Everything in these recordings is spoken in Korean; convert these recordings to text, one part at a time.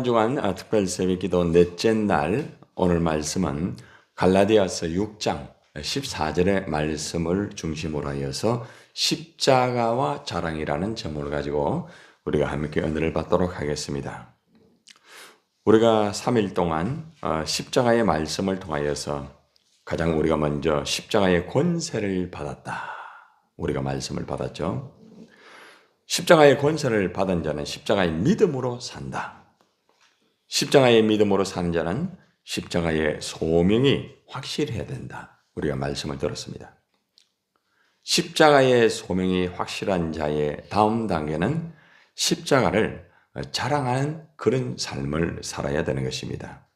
고난주간 특별 새벽기도 넷째 날 오늘 말씀은 갈라디아서 6장 14절의 말씀을 중심으로 하여서 십자가와 자랑이라는 제목을 가지고 우리가 함께 은혜를 받도록 하겠습니다. 우리가 3일 동안 십자가의 말씀을 통하여서 가장 우리가 먼저 십자가의 권세를 받았다. 우리가 말씀을 받았죠. 십자가의 권세를 받은 자는 십자가의 믿음으로 산다. 십자가의 믿음으로 사는 자는 십자가의 소명이 확실해야 된다. 우리가 말씀을 들었습니다. 십자가의 소명이 확실한 자의 다음 단계는 십자가를 자랑하는 그런 삶을 살아야 되는 것입니다.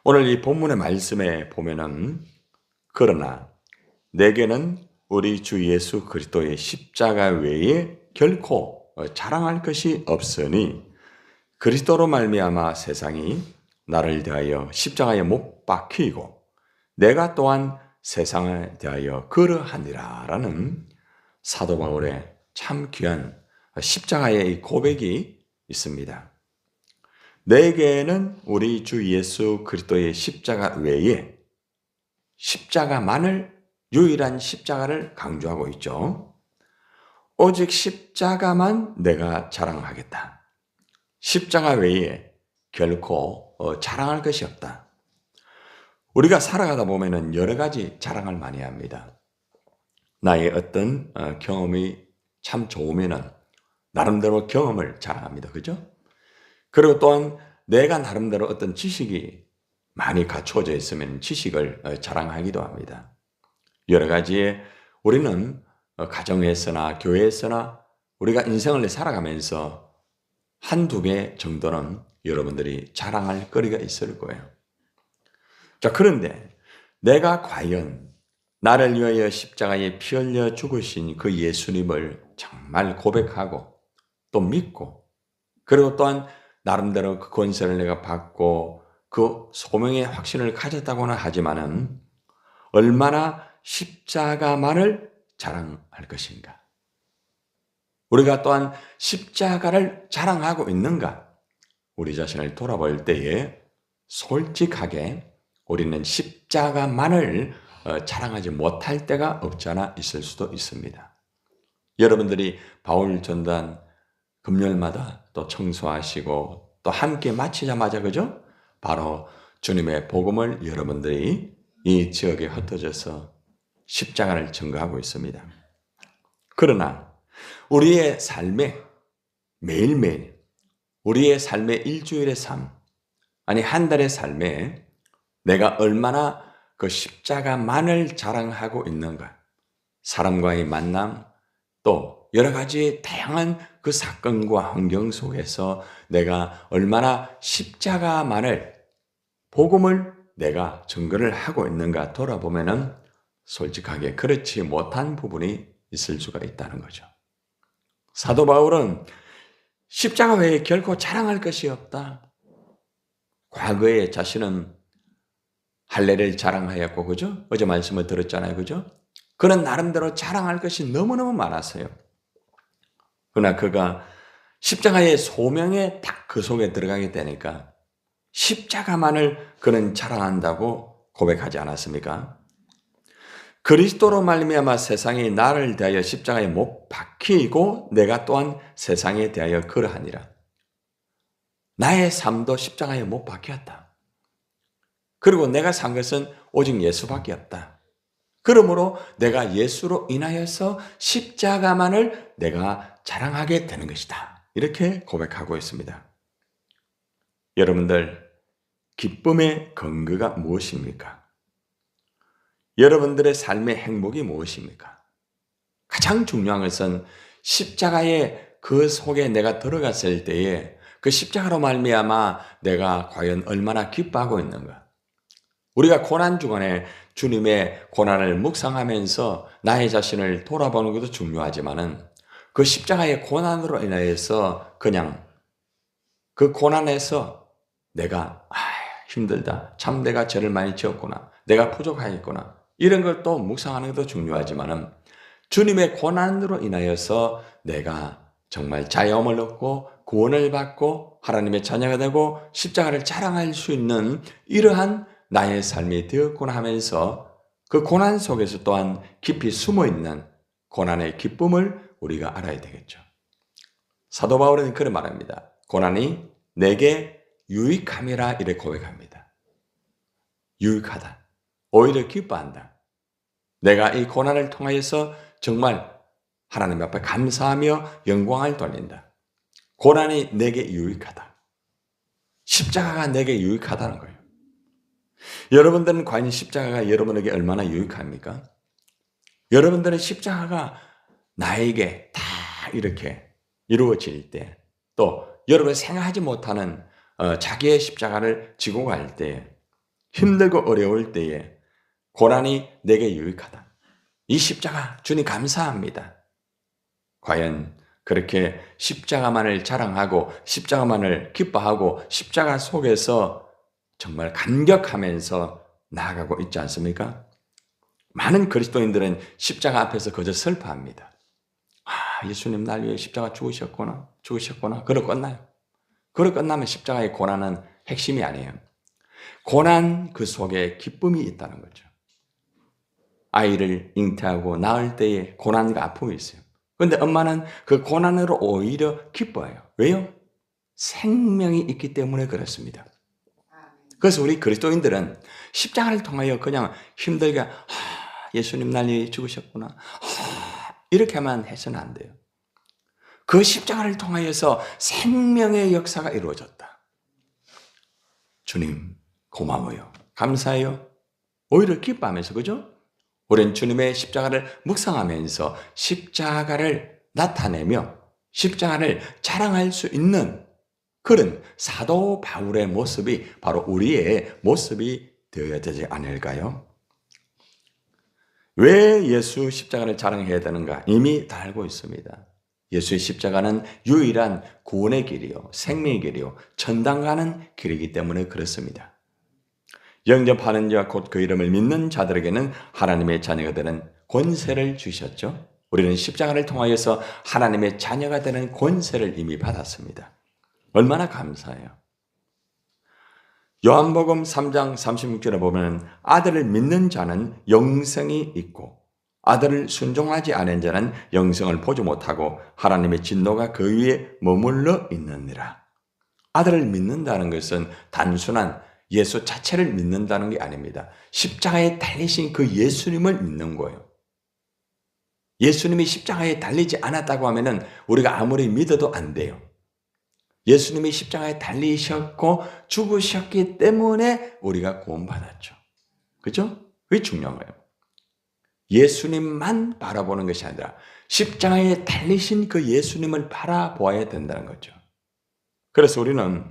오늘 이 본문의 말씀에 보면은 그러나 내게는 우리 주 예수 그리스도의 십자가 외에 결코 자랑할 것이 없으니 그리스도로 말미암아 세상이 나를 대하여 십자가에 못 박히고 내가 또한 세상에 대하여 그러하니라 라는 사도 바울의 참 귀한 십자가의 고백이 있습니다. 내게는 우리 주 예수 그리스도의 십자가 외에 십자가만을 유일한 십자가를 강조하고 있죠. 오직 십자가만 내가 자랑하겠다. 십자가 외에 결코 자랑할 것이 없다. 우리가 살아가다 보면은 여러 가지 자랑을 많이 합니다. 나의 어떤 경험이 참 좋으면은 나름대로 경험을 자랑합니다. 그죠? 그리고 또한 내가 나름대로 어떤 지식이 많이 갖추어져 있으면 지식을 자랑하기도 합니다. 여러 가지의 우리는 가정에서나 교회에서나 우리가 인생을 살아가면서 한두 개 정도는 여러분들이 자랑할 거리가 있을 거예요. 자, 그런데 내가 과연 나를 위하여 십자가에 피 흘려 죽으신 그 예수님을 정말 고백하고 또 믿고 그리고 또한 나름대로 그 권세를 내가 받고 그 소명의 확신을 가졌다고는 하지만은 얼마나 십자가만을 자랑할 것인가? 우리가 또한 십자가를 자랑하고 있는가? 우리 자신을 돌아볼 때에 솔직하게 우리는 십자가만을 자랑하지 못할 때가 없지 않아 있을 수도 있습니다. 여러분들이 바울 전단 금요일마다 또 청소하시고 또 함께 마치자마자 그죠? 바로 주님의 복음을 여러분들이 이 지역에 흩어져서 십자가를 증거하고 있습니다. 그러나 우리의 삶에 매일매일 우리의 삶의 일주일의 삶 아니 한 달의 삶에 내가 얼마나 그 십자가만을 자랑하고 있는가 사람과의 만남 또 여러 가지 다양한 그 사건과 환경 속에서 내가 얼마나 십자가만을 복음을 내가 증거를 하고 있는가 돌아보면은 솔직하게 그렇지 못한 부분이 있을 수가 있다는 거죠. 사도 바울은 십자가 외에 결코 자랑할 것이 없다. 과거에 자신은 할례를 자랑하였고 그죠? 어제 말씀을 들었잖아요. 그죠? 그는 나름대로 자랑할 것이 너무너무 많았어요. 그러나 그가 십자가의 소명에 딱 그 속에 들어가게 되니까 십자가만을 그는 자랑한다고 고백하지 않았습니까? 그리스도로 말미암아 세상이 나를 대하여 십자가에 못 박히고 내가 또한 세상에 대하여 그러하니라. 나의 삶도 십자가에 못 박혔다. 그리고 내가 산 것은 오직 예수밖에 없다. 그러므로 내가 예수로 인하여서 십자가만을 내가 자랑하게 되는 것이다. 이렇게 고백하고 있습니다. 여러분들, 기쁨의 근거가 무엇입니까? 여러분들의 삶의 행복이 무엇입니까? 가장 중요한 것은 십자가의 그 속에 내가 들어갔을 때에 그 십자가로 말미암아 내가 과연 얼마나 기뻐하고 있는가? 우리가 고난 주간에 주님의 고난을 묵상하면서 나의 자신을 돌아보는 것도 중요하지만은 그 십자가의 고난으로 인하여서 그냥 그 고난에서 내가 힘들다. 참 내가 죄를 많이 지었구나. 내가 부족하겠구나. 이런 걸 또 묵상하는 것도 중요하지만은 주님의 고난으로 인하여서 내가 정말 자유함을 얻고 구원을 받고 하나님의 자녀가 되고 십자가를 자랑할 수 있는 이러한 나의 삶이 되었구나 하면서 그 고난 속에서 또한 깊이 숨어있는 고난의 기쁨을 우리가 알아야 되겠죠. 사도 바울은 그런 말합니다. 고난이 내게 유익함이라 이렇게 고백합니다. 유익하다. 오히려 기뻐한다. 내가 이 고난을 통하여서 정말 하나님 앞에 감사하며 영광을 돌린다. 고난이 내게 유익하다. 십자가가 내게 유익하다는 거예요. 여러분들은 과연 십자가가 여러분에게 얼마나 유익합니까? 여러분들은 십자가가 나에게 다 이렇게 이루어질 때, 또 여러분이 생각하지 못하는 자기의 십자가를 지고 갈 때, 힘들고 어려울 때에 고난이 내게 유익하다. 이 십자가 주님 감사합니다. 과연 그렇게 십자가만을 자랑하고 십자가만을 기뻐하고 십자가 속에서 정말 감격하면서 나아가고 있지 않습니까? 많은 그리스도인들은 십자가 앞에서 그저 슬퍼합니다. 아, 예수님 날 위해 십자가 죽으셨구나. 그러고 끝나요. 그러고 끝나면 십자가의 고난은 핵심이 아니에요. 고난 그 속에 기쁨이 있다는 거죠. 아이를 잉태하고 낳을 때에 고난과 아픔이 있어요. 그런데 엄마는 그 고난으로 오히려 기뻐해요. 왜요? 생명이 있기 때문에 그렇습니다. 그래서 우리 그리스도인들은 십자가를 통하여 그냥 힘들게 예수님 날 위해 죽으셨구나 이렇게만 해서는 안 돼요. 그 십자가를 통하여서 생명의 역사가 이루어졌다. 주님 고마워요. 감사해요. 오히려 기뻐하면서, 그죠? 우리는 주님의 십자가를 묵상하면서 십자가를 나타내며 십자가를 자랑할 수 있는 그런 사도 바울의 모습이 바로 우리의 모습이 되어야 되지 않을까요? 왜 예수 십자가를 자랑해야 되는가? 이미 다 알고 있습니다. 예수의 십자가는 유일한 구원의 길이요, 생명의 길이요, 천당 가는 길이기 때문에 그렇습니다. 영접하는 자 곧 그 이름을 믿는 자들에게는 하나님의 자녀가 되는 권세를 주셨죠. 우리는 십자가를 통하여서 하나님의 자녀가 되는 권세를 이미 받았습니다. 얼마나 감사해요. 요한복음 3장 36절에 보면 아들을 믿는 자는 영생이 있고 아들을 순종하지 않은 자는 영생을 보지 못하고 하나님의 진노가 그 위에 머물러 있느니라. 아들을 믿는다는 것은 단순한 예수 자체를 믿는다는 게 아닙니다. 십자가에 달리신 그 예수님을 믿는 거예요. 예수님이 십자가에 달리지 않았다고 하면은 우리가 아무리 믿어도 안 돼요. 예수님이 십자가에 달리셨고 죽으셨기 때문에 우리가 구원받았죠. 그죠? 그게 중요한 거예요. 예수님만 바라보는 것이 아니라 십자가에 달리신 그 예수님을 바라보아야 된다는 거죠. 그래서 우리는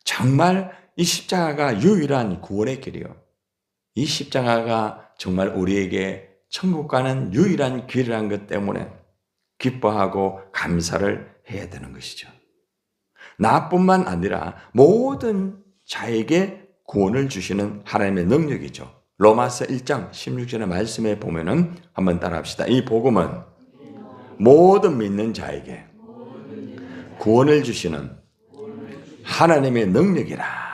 정말 이 십자가가 유일한 구원의 길이요. 이 십자가가 정말 우리에게 천국 가는 유일한 길이라는 것 때문에 기뻐하고 감사를 해야 되는 것이죠. 나뿐만 아니라 모든 자에게 구원을 주시는 하나님의 능력이죠. 로마서 1장 16절의 말씀에 보면은 한번 따라합시다. 이 복음은 모든 믿는 자에게 구원을 주시는 하나님의 능력이라.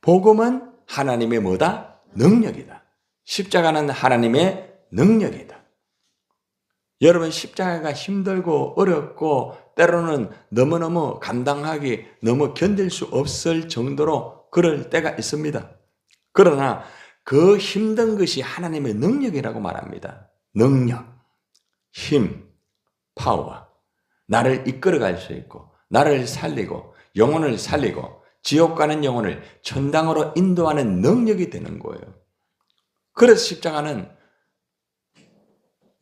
복음은 하나님의 뭐다? 능력이다. 십자가는 하나님의 능력이다. 여러분 십자가가 힘들고 어렵고 때로는 너무너무 감당하기 너무 견딜 수 없을 정도로 그럴 때가 있습니다. 그러나 그 힘든 것이 하나님의 능력이라고 말합니다. 능력, 힘, 파워. 나를 이끌어갈 수 있고 나를 살리고 영혼을 살리고 지옥 가는 영혼을 천당으로 인도하는 능력이 되는 거예요. 그래서 십자가는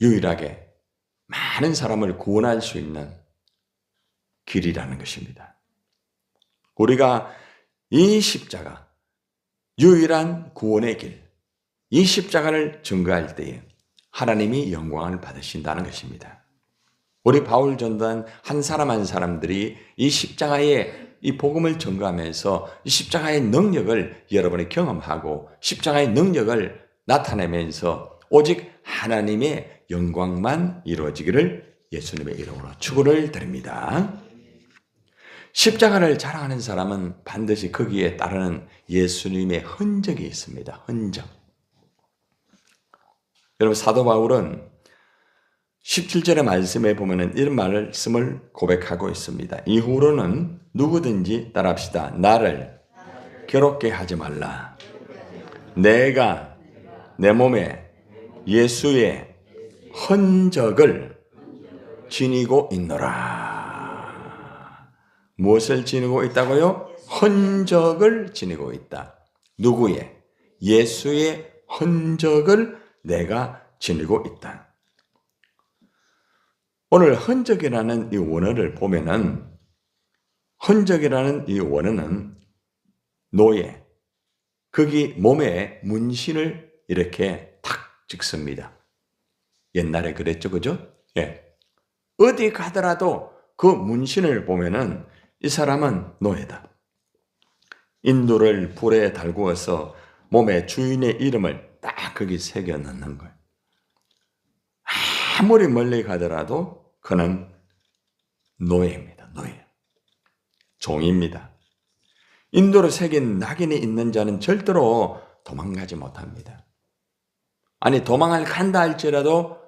유일하게 많은 사람을 구원할 수 있는 길이라는 것입니다. 우리가 이 십자가, 유일한 구원의 길, 이 십자가를 증거할 때에 하나님이 영광을 받으신다는 것입니다. 우리 바울 전도한 한 사람 한 사람들이 이 십자가의 이 복음을 증거하면서 이 십자가의 능력을 여러분이 경험하고 십자가의 능력을 나타내면서 오직 하나님의 영광만 이루어지기를 예수님의 이름으로 축원을 드립니다. 십자가를 자랑하는 사람은 반드시 거기에 따르는 예수님의 흔적이 있습니다. 흔적. 여러분, 사도 바울은 17절의 말씀에 보면은 이런 말씀을 고백하고 있습니다. 이후로는 누구든지 따라합시다. 나를 괴롭게 하지 말라. 내가 내 몸에 예수의 흔적을 지니고 있노라. 무엇을 지니고 있다고요? 흔적을 지니고 있다. 누구의? 예수의 흔적을 내가 지니고 있다. 오늘 흔적이라는 이 원어를 보면은 흔적이라는 이 원어는 노예, 거기 몸에 문신을 이렇게 탁 찍습니다. 옛날에 그랬죠, 그죠? 예. 어디 가더라도 그 문신을 보면은 이 사람은 노예다. 인도를 불에 달구어서 몸에 주인의 이름을 딱 거기 새겨 넣는 거예요. 아무리 멀리 가더라도 그는 노예입니다. 노예. 종입니다. 인도로 새긴 낙인이 있는 자는 절대로 도망가지 못합니다. 아니, 도망을 간다 할지라도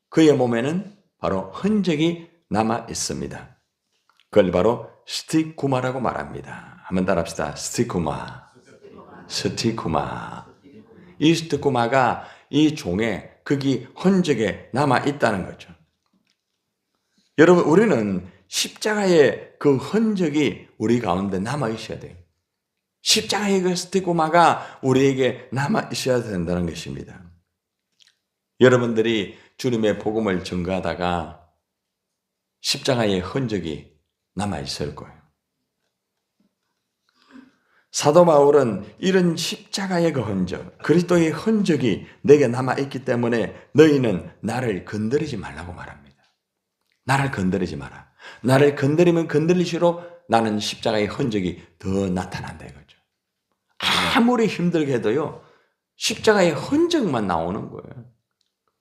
그의 몸에는 바로 흔적이 남아 있습니다. 그걸 바로 스티쿠마라고 말합니다. 한번 따라합시다. 스티쿠마. 스티쿠마. 이 스티쿠마가 이 종의 거기 흔적에 남아 있다는 거죠. 여러분, 우리는 십자가의 그 흔적이 우리 가운데 남아 있어야 돼요. 십자가의 그 스티쿠마가 우리에게 남아 있어야 된다는 것입니다. 여러분들이 주님의 복음을 전가하다가 십자가의 흔적이 남아 있을 거예요. 사도 바울은 이런 십자가의 그 흔적, 그리스도의 흔적이 내게 남아 있기 때문에 너희는 나를 건드리지 말라고 말합니다. 나를 건드리지 마라. 나를 건드리면 건드릴수록 나는 십자가의 흔적이 더 나타난다 이거죠. 아무리 힘들게 해도요, 십자가의 흔적만 나오는 거예요.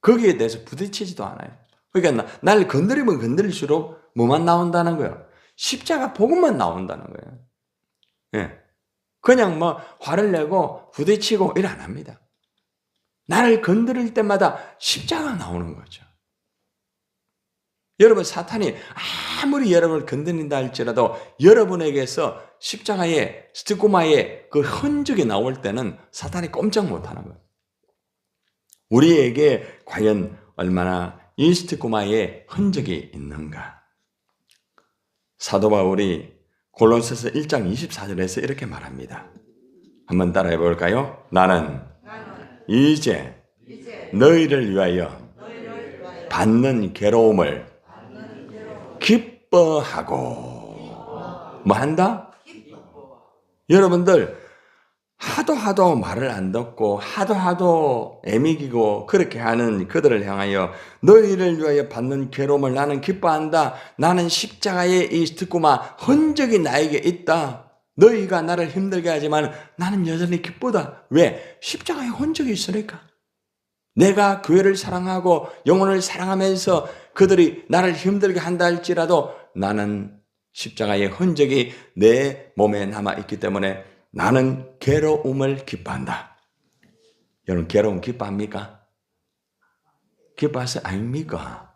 거기에 대해서 부딪히지도 않아요. 그러니까 나를 건드리면 건드릴수록 뭐만 나온다는 거예요? 십자가 복음만 나온다는 거예요. 예. 그냥 뭐 화를 내고 부딪히고 일 안 합니다. 나를 건드릴 때마다 십자가 나오는 거죠. 여러분, 사탄이 아무리 여러분을 건드린다 할지라도 여러분에게서 십자가의 스티그마의 그 흔적이 나올 때는 사탄이 꼼짝 못하는 거예요. 우리에게 과연 얼마나 이 스티그마의 흔적이 있는가? 사도 바울이 골로새서 1장 24절에서 이렇게 말합니다. 한번 따라해 볼까요? 나는 이제 너희를 위하여 받는 괴로움을 기뻐하고 뭐 한다? 여러분들 하도 말을 안 듣고 하도 애미기고 그렇게 하는 그들을 향하여 너희를 위하여 받는 괴로움을 나는 기뻐한다. 나는 십자가의 이 스티그마 흔적이 나에게 있다. 너희가 나를 힘들게 하지만 나는 여전히 기쁘다. 왜? 십자가의 흔적이 있으니까. 내가 교회를 사랑하고 영혼을 사랑하면서 그들이 나를 힘들게 한다 할지라도 나는 십자가의 흔적이 내 몸에 남아있기 때문에 나는 괴로움을 기뻐한다. 여러분, 괴로움 기뻐합니까? 기뻐하세요? 아닙니까?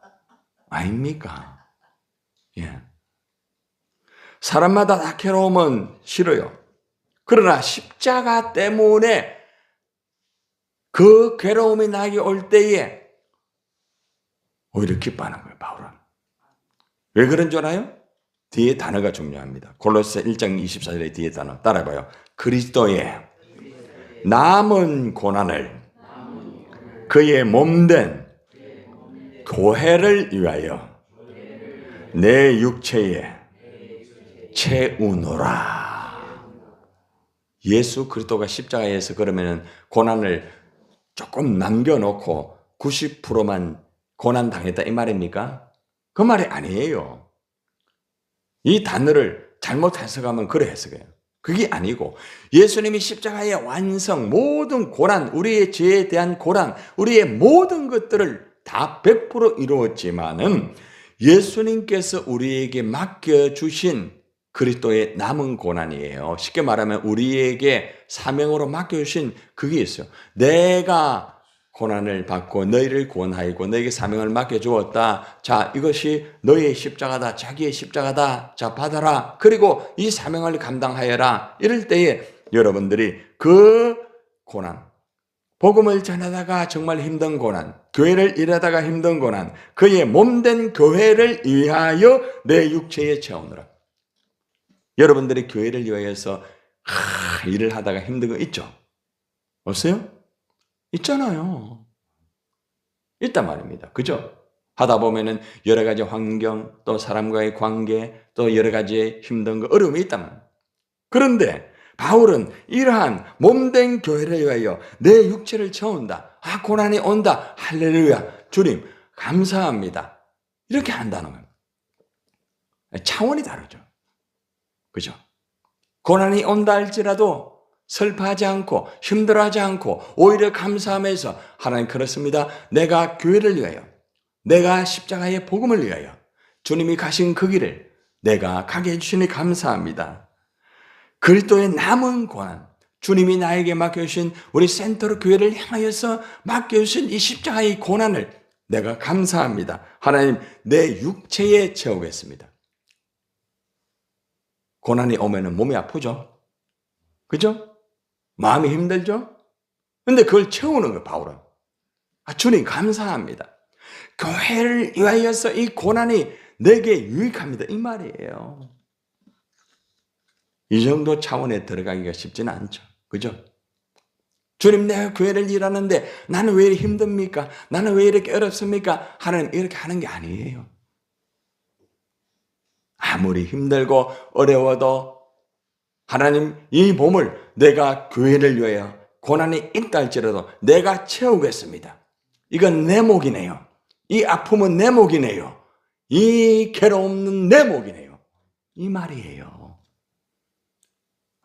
아닙니까? 예. 사람마다 다 괴로움은 싫어요. 그러나 십자가 때문에 그 괴로움이 나에게 올 때에 오히려 기뻐하는 거예요, 바울은. 왜 그런 줄 알아요? 뒤에 단어가 중요합니다. 골로새 1장 24절의 뒤에 단어 따라해봐요. 그리스도의 남은 고난을 그의 몸된 교회를 위하여 내 육체에 채우노라. 예수 그리스도가 십자가에서 그러면 고난을 조금 남겨놓고 90%만 고난 당했다 이 말입니까? 그 말이 아니에요. 이 단어를 잘못 해석하면 그래 해석해요. 그게 아니고 예수님이 십자가의 완성, 모든 고난, 우리의 죄에 대한 고난, 우리의 모든 것들을 다 100% 이루었지만은 예수님께서 우리에게 맡겨주신 그리스도의 남은 고난이에요. 쉽게 말하면 우리에게 사명으로 맡겨주신 그게 있어요. 내가 고난을 받고 너희를 구원하이고 너에게 사명을 맡겨주었다. 자, 이것이 너희의 십자가다. 자기의 십자가다. 자, 받아라. 그리고 이 사명을 감당하여라. 이럴 때에 여러분들이 그 고난, 복음을 전하다가 정말 힘든 고난, 교회를 일하다가 힘든 고난, 그의 몸된 교회를 위하여 내 육체에 채우느라. 여러분들이 교회를 위하여서 일을 하다가 힘든 거 있죠? 없어요? 있잖아요. 있단 말입니다. 그죠? 하다 보면은 여러 가지 환경, 또 사람과의 관계, 또 여러 가지 힘든 거, 어려움이 있단 말입니다. 그런데 바울은 이러한 몸된 교회를 위하여 내 육체를 채운다. 아, 고난이 온다. 할렐루야. 주님, 감사합니다. 이렇게 한다는 거예요. 차원이 다르죠. 그죠? 고난이 온다 할지라도 슬퍼하지 않고 힘들어하지 않고 오히려 감사하면서 하나님 그렇습니다. 내가 교회를 위하여 내가 십자가의 복음을 위하여 주님이 가신 그 길을 내가 가게 해주시니 감사합니다. 그리스도의 남은 고난, 주님이 나에게 맡겨주신 우리 센터로 교회를 향하여서 맡겨주신 이 십자가의 고난을 내가 감사합니다. 하나님 내 육체에 채우겠습니다. 고난이 오면 몸이 아프죠? 그죠? 마음이 힘들죠? 근데 그걸 채우는 거예요, 바울은. 아, 주님 감사합니다. 교회를 위하여서 이 고난이 내게 유익합니다. 이 말이에요. 이 정도 차원에 들어가기가 쉽지는 않죠. 그죠? 주님, 내가 교회를 일하는데 나는 왜 이렇게 힘듭니까? 나는 왜 이렇게 어렵습니까? 하나님 이렇게 하는 게 아니에요. 아무리 힘들고 어려워도 하나님 이 몸을 내가 교회를 위하여 고난이 있다 할지라도 내가 채우겠습니다. 이건 내 몫이네요. 이 아픔은 내 몫이네요. 이 괴로움은 내 몫이네요. 이 말이에요.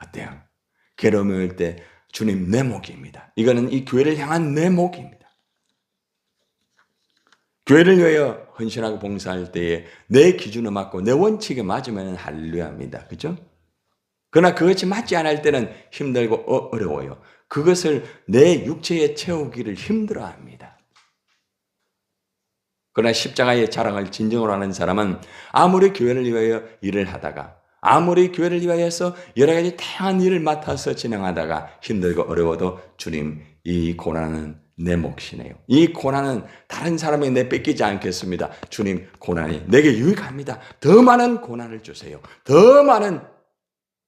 어때요? 괴로움이 올 때 주님 내 몫입니다. 이거는 이 교회를 향한 내 몫입니다. 교회를 위하여 헌신하고 봉사할 때에 내 기준에 맞고 내 원칙에 맞으면 할렐루야입니다. 그죠? 그러나 그것이 맞지 않을 때는 힘들고 어려워요. 그것을 내 육체에 채우기를 힘들어합니다. 그러나 십자가의 자랑을 진정으로 하는 사람은 아무리 교회를 위하여 일을 하다가 아무리 교회를 위하여서 여러 가지 다양한 일을 맡아서 진행하다가 힘들고 어려워도 주님 이 고난은 내 몫이네요. 이 고난은 다른 사람에게 내 뺏기지 않겠습니다. 주님 고난이 내게 유익합니다. 더 많은 고난을 주세요. 더 많은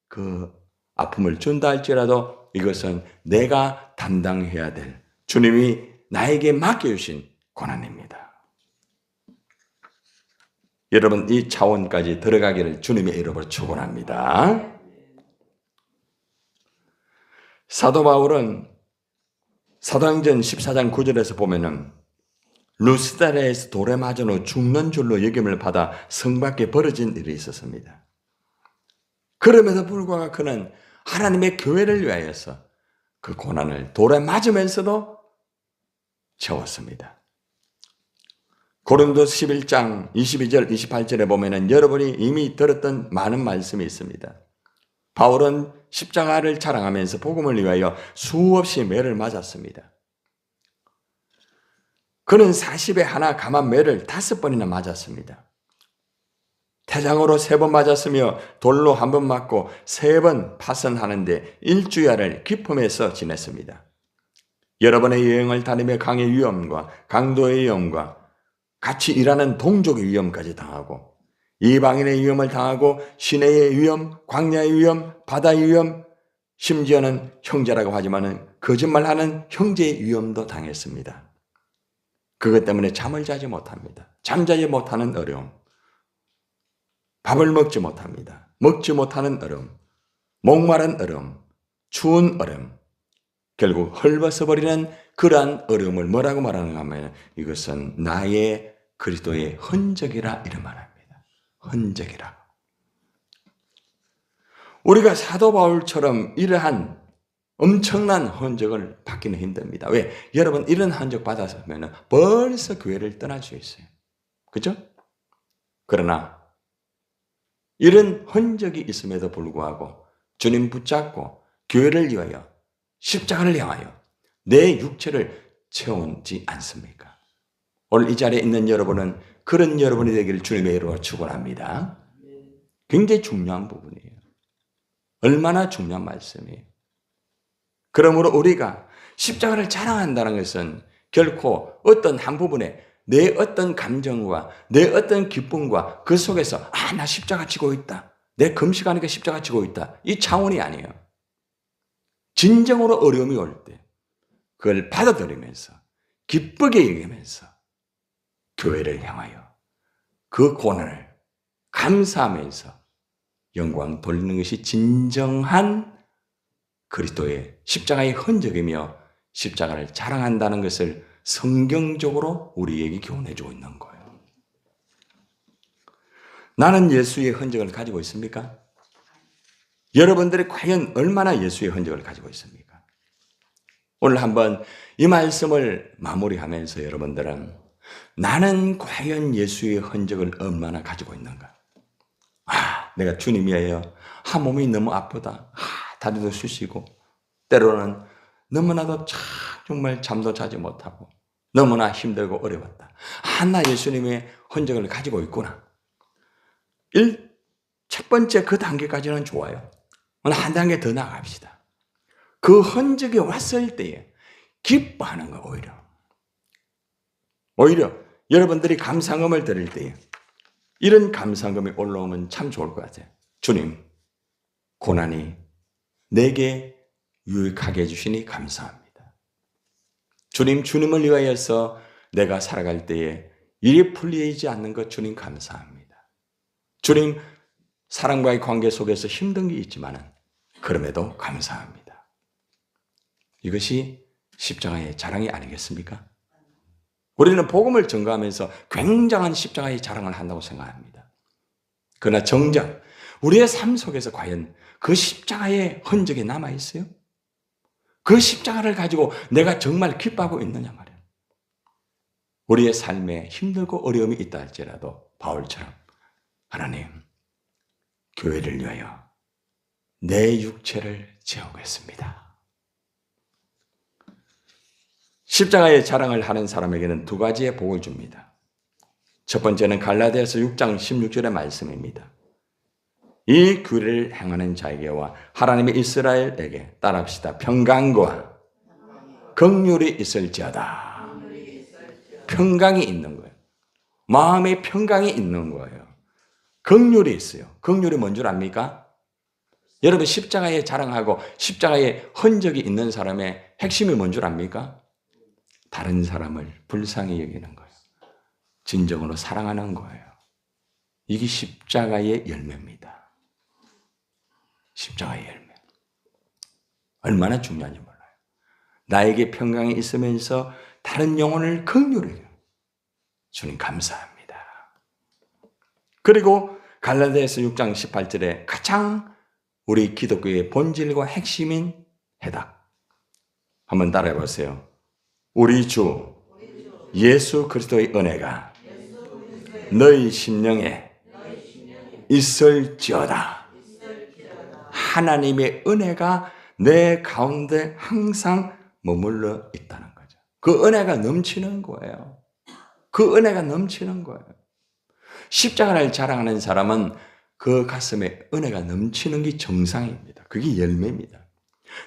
그 아픔을 준다 할지라도 이것은 내가 담당해야 될 주님이 나에게 맡겨주신 고난입니다. 여러분 이 차원까지 들어가기를 주님의 이름으로 축원합니다. 사도 바울은 사도행전 14장 9절에서 보면은 루스드라에서 돌에 맞은 후 죽는 줄로 여김을 받아 성 밖에 벌어진 일이 있었습니다. 그럼에도 불구하고 그는 하나님의 교회를 위하여서 그 고난을 돌에 맞으면서도 채웠습니다. 고린도서 11장 22절 28절에 보면은 여러분이 이미 들었던 많은 말씀이 있습니다. 바울은 십자가를 자랑하면서 복음을 위하여 수없이 매를 맞았습니다. 그는 40에 하나 감한 매를 5번이나 맞았습니다. 태장으로 3번 맞았으며 돌로 1번 맞고 3번 파선하는데 일주일을 기품에서 지냈습니다. 여러분의 여행을 다니며 강의 위험과 강도의 위험과 같이 일하는 동족의 위험까지 당하고 이방인의 위험을 당하고 시내의 위험, 광야의 위험, 바다의 위험, 심지어는 형제라고 하지만은 거짓말하는 형제의 위험도 당했습니다. 그것 때문에 잠을 자지 못합니다. 잠자지 못하는 어려움, 밥을 먹지 못합니다. 먹지 못하는 어려움, 목마른 어려움, 추운 어려움, 결국 헐벗어버리는 그러한 어려움을 뭐라고 말하는가 하면 이것은 나의 그리스도의 흔적이라 이런 말합니다. 흔적이라. 우리가 사도 바울처럼 이러한 엄청난 흔적을 받기는 힘듭니다. 왜? 여러분 이런 흔적 받았으면 벌써 교회를 떠날 수 있어요. 그죠? 그러나 이런 흔적이 있음에도 불구하고 주님 붙잡고 교회를 위하여 십자가를 향하여 내 육체를 채우지 않습니까? 오늘 이 자리에 있는 여러분은 그런 여러분이 되기를 주님의 이름으로 축원합니다. 굉장히 중요한 부분이에요. 얼마나 중요한 말씀이에요. 그러므로 우리가 십자가를 자랑한다는 것은 결코 어떤 한 부분에 내 어떤 감정과 내 어떤 기쁨과 그 속에서 나 십자가 지고 있다. 내 금식하니까 십자가 지고 있다. 이 차원이 아니에요. 진정으로 어려움이 올 때 그걸 받아들이면서 기쁘게 여기면서 교회를 향하여 그 고난을 감사하면서 영광 돌리는 것이 진정한 그리스도의 십자가의 흔적이며 십자가를 자랑한다는 것을 성경적으로 우리에게 교훈해 주고 있는 거예요. 나는 예수의 흔적을 가지고 있습니까? 여러분들이 과연 얼마나 예수의 흔적을 가지고 있습니까? 오늘 한번 이 말씀을 마무리하면서 여러분들은 나는 과연 예수의 흔적을 얼마나 가지고 있는가? 내가 주님이에요. 몸이 너무 아프다. 다리도 쑤시고 때로는 너무나도 정말 잠도 자지 못하고 너무나 힘들고 어려웠다. 나 예수님의 흔적을 가지고 있구나. 첫 번째 그 단계까지는 좋아요. 오늘 한 단계 더 나아갑시다. 그 흔적이 왔을 때에 기뻐하는 거 오히려 여러분들이 감상음을 드릴 때에 이런 감상음이 올라오면 참 좋을 것 같아요. 주님, 고난이 내게 유익하게 해주시니 감사합니다. 주님, 주님을 위하여서 내가 살아갈 때에 일이 풀리지 않는 것 주님 감사합니다. 주님, 사람과의 관계 속에서 힘든 게 있지만 그럼에도 감사합니다. 이것이 십자가의 자랑이 아니겠습니까? 우리는 복음을 전가하면서 굉장한 십자가의 자랑을 한다고 생각합니다. 그러나 정작 우리의 삶 속에서 과연 그 십자가의 흔적이 남아있어요? 그 십자가를 가지고 내가 정말 기뻐하고 있느냐 말이에요. 우리의 삶에 힘들고 어려움이 있다 할지라도 바울처럼 하나님, 교회를 위하여 내 육체를 채우겠습니다. 십자가의 자랑을 하는 사람에게는 두 가지의 복을 줍니다. 첫 번째는 갈라디아서 6장 16절의 말씀입니다. 이 규례를 행하는 자에게와 하나님의 이스라엘에게 따라합시다. 평강과 긍휼이 있을지어다. 평강이 있는 거예요. 마음의 평강이 있는 거예요. 긍휼이 있어요. 긍휼이 뭔 줄 압니까? 여러분 십자가에 자랑하고 십자가에 흔적이 있는 사람의 핵심이 뭔 줄 압니까? 다른 사람을 불쌍히 여기는 거예요. 진정으로 사랑하는 거예요. 이게 십자가의 열매입니다. 십자가의 열매. 얼마나 중요한지 몰라요. 나에게 평강이 있으면서 다른 영혼을 긍휼히 여겨요. 주님 감사합니다. 그리고 갈라디아서 6장 18절에 가장 우리 기독교의 본질과 핵심인 해답. 한번 따라해 보세요. 우리 주 예수 그리스도의 은혜가 너희 심령에 있을지어다. 하나님의 은혜가 내 가운데 항상 머물러 있다는 거죠. 그 은혜가 넘치는 거예요. 그 은혜가 넘치는 거예요. 십자가를 자랑하는 사람은 그 가슴에 은혜가 넘치는 게 정상입니다. 그게 열매입니다.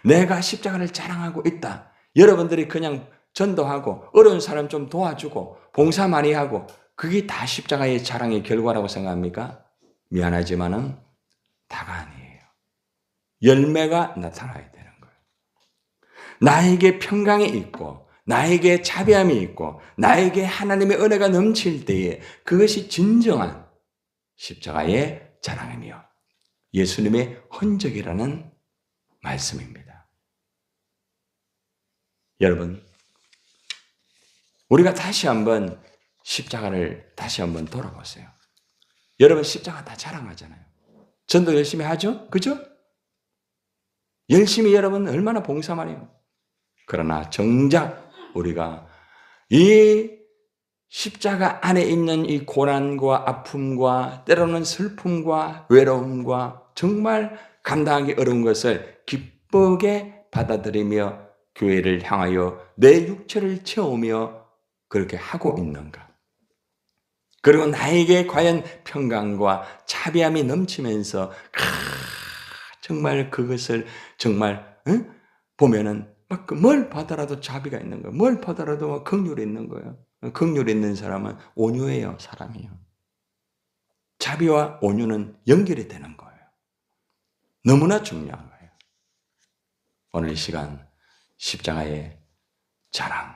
내가 십자가를 자랑하고 있다. 여러분들이 그냥 전도하고 어려운 사람 좀 도와주고 봉사 많이 하고 그게 다 십자가의 자랑의 결과라고 생각합니까? 미안하지만은 다가 아니에요. 열매가 나타나야 되는 거예요. 나에게 평강이 있고 나에게 자비함이 있고 나에게 하나님의 은혜가 넘칠 때에 그것이 진정한 십자가의 자랑이며 예수님의 흔적이라는 말씀입니다. 여러분, 우리가 다시 한번 십자가를 다시 한번 돌아보세요. 여러분 십자가 다 자랑하잖아요. 전도 열심히 하죠? 그죠? 열심히 여러분 얼마나 봉사 많이 해요. 그러나 정작 우리가 이 십자가 안에 있는 이 고난과 아픔과 때로는 슬픔과 외로움과 정말 감당하기 어려운 것을 기쁘게 받아들이며 교회를 향하여 내 육체를 채우며 그렇게 하고 있는가? 그리고 나에게 과연 평강과 자비함이 넘치면서 정말 그것을 정말 보면은 막 뭘 받아라도 자비가 있는 거예요. 뭘 받아라도 긍휼이 있는 거예요. 긍휼이 있는 사람은 온유해요, 사람이요. 자비와 온유는 연결이 되는 거예요. 너무나 중요한 거예요. 오늘 이 시간 십자가의 자랑,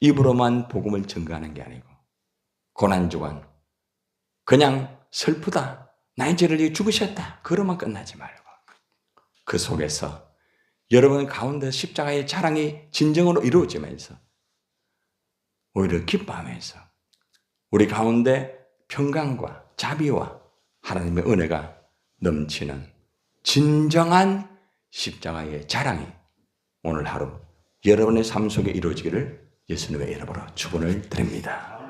입으로만 복음을 전가하는 게 아니고 고난주간 그냥 슬프다, 나의 죄를 위해 죽으셨다, 그러면 끝나지 말고 그 속에서 여러분 가운데 십자가의 자랑이 진정으로 이루어지면서 오히려 기뻐하면서 우리 가운데 평강과 자비와 하나님의 은혜가 넘치는 진정한 십자가의 자랑이 오늘 하루 여러분의 삶 속에 이루어지기를 예수님의 이름으로 축원을 드립니다.